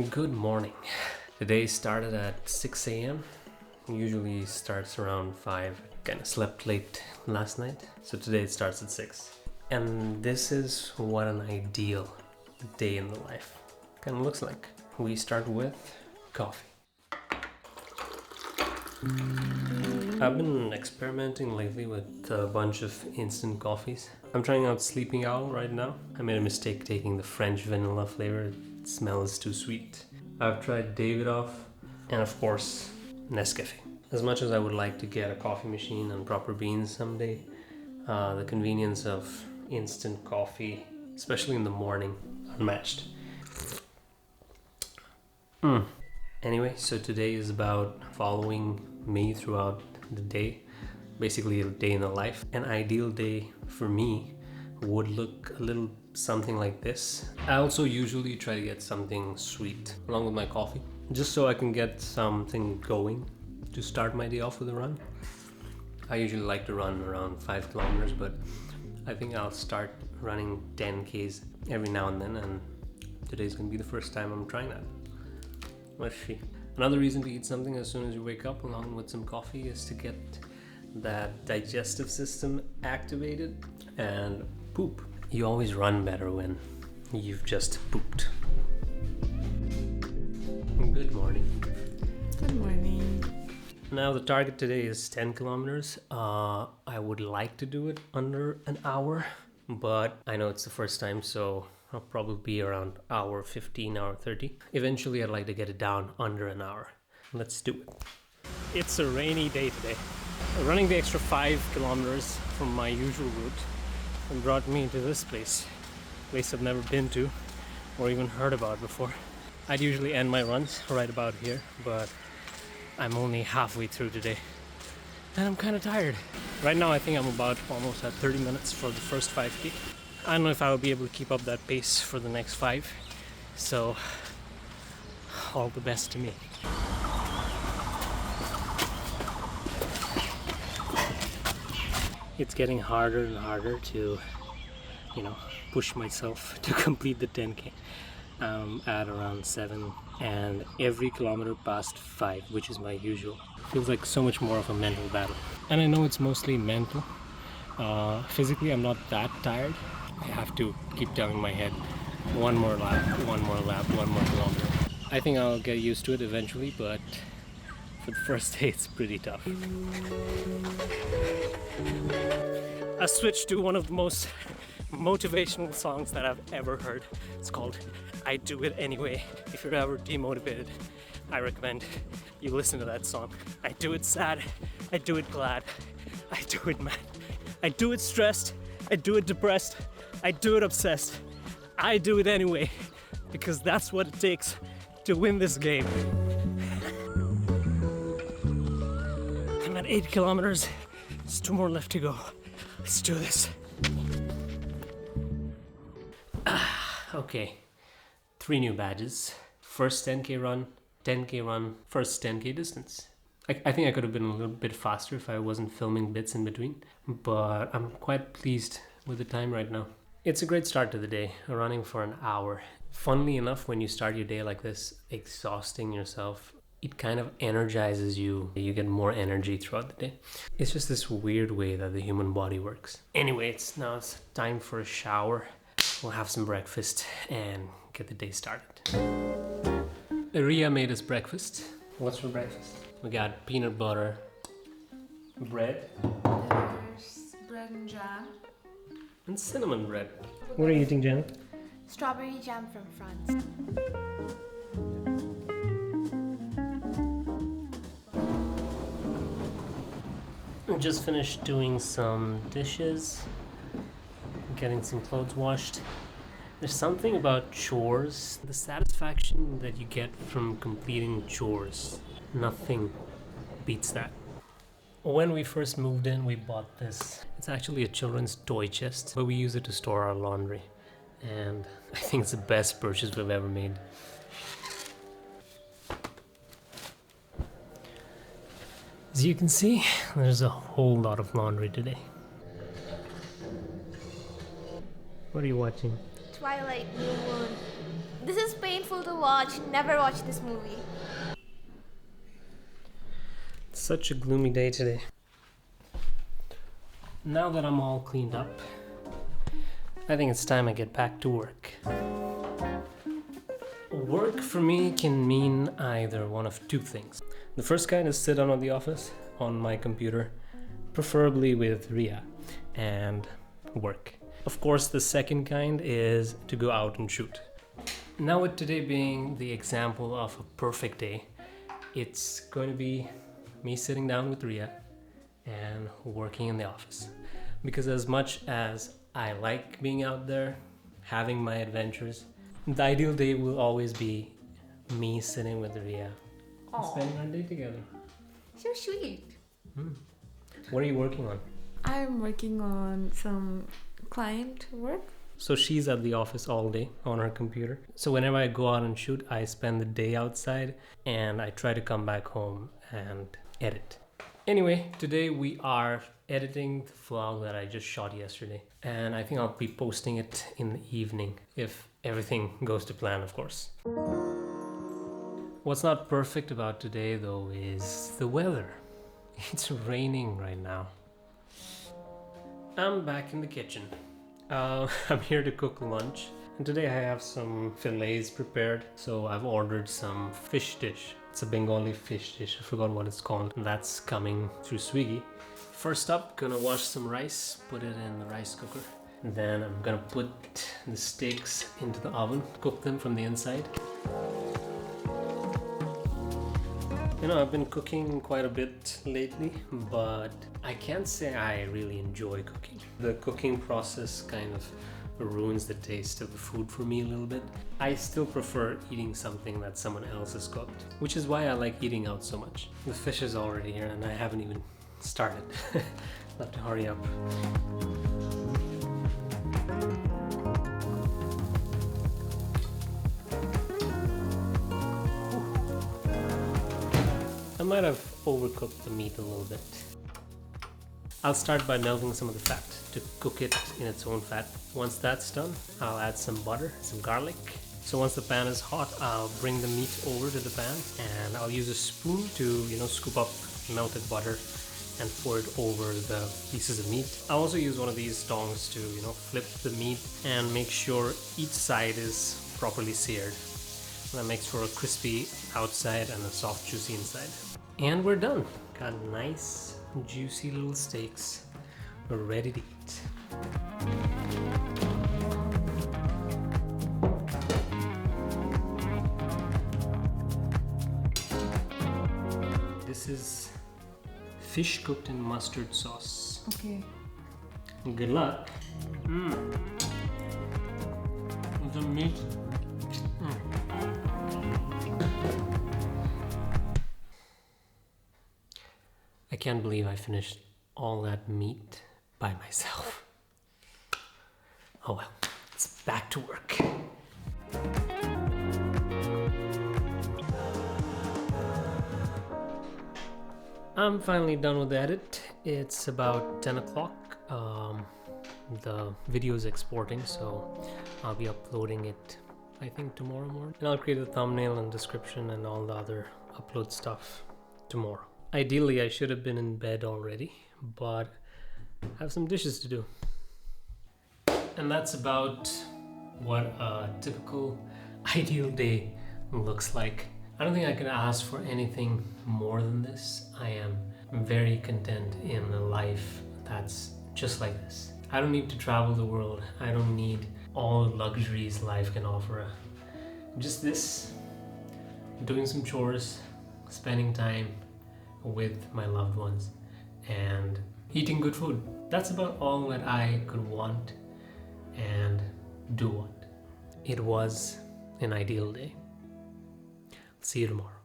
Good morning. The day started at 6 a.m. Usually starts around 5. Kind of slept late last night, so today it starts at 6. And this is what an ideal day in the life kind of looks like. We start with coffee. I've been experimenting lately with a bunch of instant coffees. I'm trying out Sleeping Owl right now. I made a mistake taking the French vanilla flavor. It smells too sweet. I've tried Davidoff and of course Nescafe. As much as I would like to get a coffee machine and proper beans someday, the convenience of instant coffee, especially in the morning, unmatched. Anyway, so today is about following me throughout the day, basically a day in the life. An ideal day for me would look a little something like this. I also usually try to get something sweet along with my coffee, just so I can get something going to start my day off with a run. I usually like to run around 5 kilometers, but I think I'll start running 10 Ks every now and then, and today's gonna be the first time I'm trying that. Let's see. Another reason to eat something as soon as you wake up along with some coffee is to get that digestive system activated and poop. You always run better when you've just pooped. Good morning. Good morning. Now the target today is 10 kilometers. I would like to do it under an hour, but I know it's the first time, so I'll probably be around hour 15, hour 30. Eventually I'd like to get it down under an hour. Let's do it. It's a rainy day today. Running the extra 5 kilometers from my usual route and brought me to this place I've never been to or even heard about before. I'd usually end my runs right about here, but I'm only halfway through today and I'm kind of tired. Right now I think I'm about almost at 30 minutes for the first 5K. I don't know if I will be able to keep up that pace for the next 5, so all the best to me. It's getting harder and harder to, push myself to complete the 10K. At around 7, and every kilometer past 5, which is my usual, feels like so much more of a mental battle. And I know it's mostly mental. Physically, I'm not that tired. I have to keep telling my head, one more lap, one more kilometer. I think I'll get used to it eventually, but for the first day, it's pretty tough. I switched to one of the most motivational songs that I've ever heard. It's called I Do It Anyway. If you're ever demotivated, I recommend you listen to that song. I do it sad, I do it glad, I do it mad, I do it stressed, I do it depressed, I do it obsessed. I do it anyway, because that's what it takes to win this game. I'm at 8 kilometers. There's 2 more left to go. Let's do this. Okay, 3 new badges. First 10K run, 10K run, first 10K distance. I think I could have been a little bit faster if I wasn't filming bits in between, but I'm quite pleased with the time right now. It's a great start to the day, running for an hour. Funnily enough, when you start your day like this, exhausting yourself, it kind of energizes you. You get more energy throughout the day. It's just this weird way that the human body works. Anyway, it's time for a shower. We'll have some breakfast and get the day started. Ria made us breakfast. What's for breakfast? We got peanut butter, bread. There's bread and jam. And cinnamon bread. What are you eating, Jen? Strawberry jam from France. I just finished doing some dishes, getting some clothes washed. There's something about chores, the satisfaction that you get from completing chores. Nothing beats that. When we first moved in, we bought this. It's actually a children's toy chest, but we use it to store our laundry. And I think it's the best purchase we've ever made. As you can see, there's a whole lot of laundry today. What are you watching? Twilight Blue Moon. This is painful to watch. Never watch this movie. Such a gloomy day today. Now that I'm all cleaned up, I think it's time I get back to work. Work for me can mean either one of two things. The first kind is sit down at the office on my computer, preferably with Ria, and work. Of course, the second kind is to go out and shoot. Now, with today being the example of a perfect day, it's going to be me sitting down with Ria and working in the office. Because as much as I like being out there, having my adventures, the ideal day will always be me sitting with Ria and spending our day together. So sweet. What are you working on? I'm working on some client work. So she's at the office all day on her computer. So whenever I go out and shoot, I spend the day outside and I try to come back home and edit. Anyway, today we are editing the vlog that I just shot yesterday. And I think I'll be posting it in the evening if everything goes to plan, of course. What's not perfect about today though is the weather. It's raining right now. I'm back in the kitchen. I'm here to cook lunch. And today I have some fillets prepared. So I've ordered some fish dish. It's a Bengali fish dish. I forgot what it's called. That's coming through Swiggy. First up, gonna wash some rice, put it in the rice cooker. Then I'm gonna put the steaks into the oven, cook them from the inside. You know, I've been cooking quite a bit lately, but I can't say I really enjoy cooking. The cooking process kind of ruins the taste of the food for me a little bit. I still prefer eating something that someone else has cooked, which is why I like eating out so much. The fish is already here and I haven't even started. I'll have to hurry up. I might have overcooked the meat a little bit. I'll start by melting some of the fat to cook it in its own fat. Once that's done, I'll add some butter, some garlic. So once the pan is hot, I'll bring the meat over to the pan and I'll use a spoon to, scoop up melted butter and pour it over the pieces of meat. I'll also use one of these tongs to, flip the meat and make sure each side is properly seared. That makes for a crispy outside and a soft, juicy inside. And we're done. Got nice, juicy little steaks. We're ready to eat. This is fish cooked in mustard sauce. Okay. Good luck. The meat. I can't believe I finished all that meat by myself. Oh well, it's back to work. I'm finally done with the edit. It's about 10 o'clock. The video is exporting, so I'll be uploading it, I think, tomorrow morning. And I'll create a thumbnail and description and all the other upload stuff tomorrow. Ideally, I should have been in bed already, but I have some dishes to do. And that's about what a typical ideal day looks like. I don't think I could ask for anything more than this. I am very content in a life that's just like this. I don't need to travel the world. I don't need all the luxuries life can offer. Just this, doing some chores, spending time with my loved ones, and eating good food. That's about all that I could want and do want. It was an ideal day. See you tomorrow.